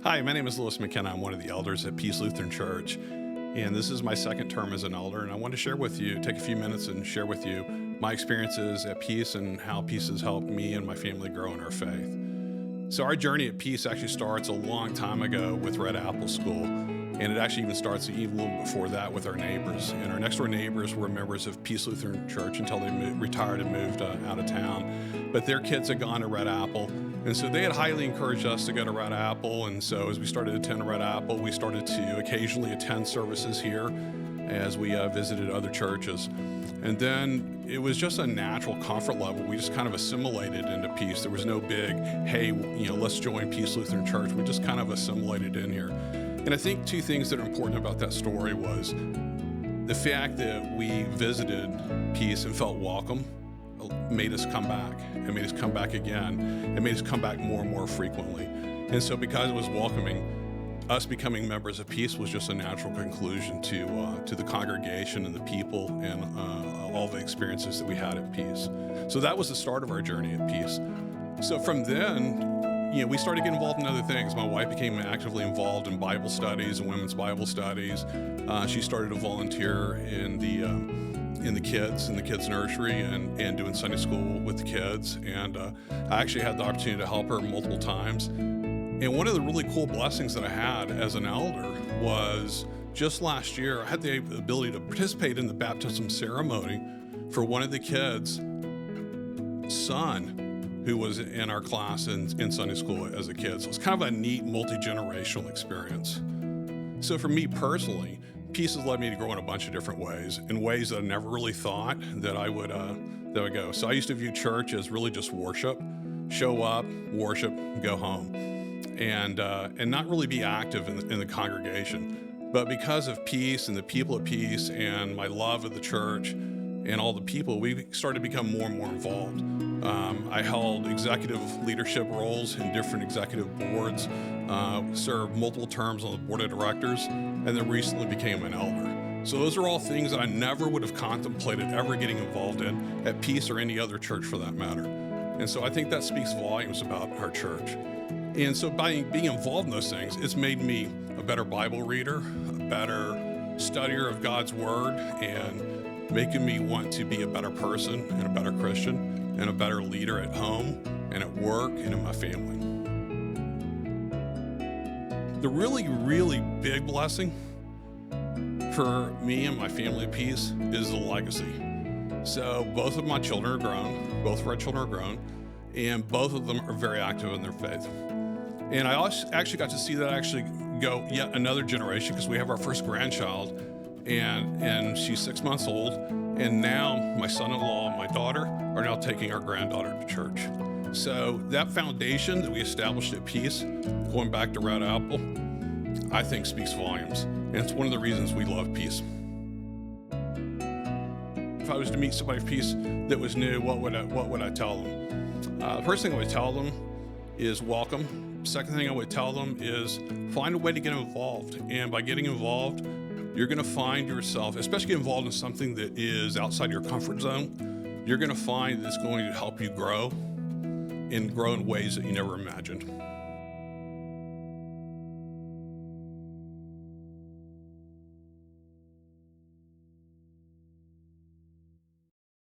Hi, my name is McKenna. I'm one of the elders at Peace Lutheran Church, and this is my second term as an elder. And I want to share with you, take a few minutes and share with you my experiences at Peace and how Peace has helped me and my family grow in our faith. So our journey at Peace actually starts a long time ago with Red Apple School, and it actually even starts even a little before that with our neighbors. And our next door neighbors were members of Peace Lutheran Church until they retired and moved out of town. But their kids had gone to Red Apple, and so they had highly encouraged us to go to Red Apple. And so as we started to attend Red Apple, we started to occasionally attend services here as we visited other churches. And then it was just a natural comfort level. We just kind of assimilated into Peace. There was no big, hey, let's join Peace Lutheran Church. We just kind of assimilated in here. And I think two things that are important about that story was the fact that we visited Peace and felt welcome made us come back and made us come back again and made us come back more and more frequently. And so because it was welcoming, us becoming members of Peace was just a natural conclusion to the congregation and the people and all the experiences that we had at Peace. So that was the start of our journey at Peace. So from then, we started getting involved in other things. My wife became actively involved in Bible studies and women's Bible studies. She started to volunteer in the kids nursery and doing Sunday school with the kids. And I actually had the opportunity to help her multiple times. And one of the really cool blessings that I had as an elder was just last year, I had the ability to participate in the baptism ceremony for one of the kids' son who was in our class in Sunday school as a kid. So it's kind of a neat multi-generational experience. So for me personally, Peace has led me to grow in a bunch of different ways, in ways that I never really thought that I would go. So I used to view church as really just worship, show up, worship, go home. And not really be active in the congregation. But because of Peace and the people at Peace and my love of the church and all the people, we started to become more and more involved. I held executive leadership roles in different executive boards, served multiple terms on the board of directors, and then recently became an elder. So those are all things that I never would have contemplated ever getting involved in at Peace or any other church for that matter. And so I think that speaks volumes about our church. And so by being involved in those things, it's made me a better Bible reader, a better studier of God's Word, and making me want to be a better person and a better Christian and a better leader at home and at work and in my family. The really, really big blessing for me and my family at Peace is the legacy. So both of my children are grown, both of our children are grown, and both of them are very active in their faith. And I also actually got to see that actually go yet another generation because we have our first grandchild and she's 6 months old. And now my son-in-law and my daughter are now taking our granddaughter to church. So that foundation that we established at Peace, going back to Red Apple, I think speaks volumes. And it's one of the reasons we love Peace. If I was to meet somebody at Peace that was new, what would I tell them? The first thing I would tell them is welcome. Second thing I would tell them is find a way to get involved. And by getting involved, you're going to find yourself, especially get involved in something that is outside your comfort zone, you're going to find that it's going to help you grow and grow in ways that you never imagined.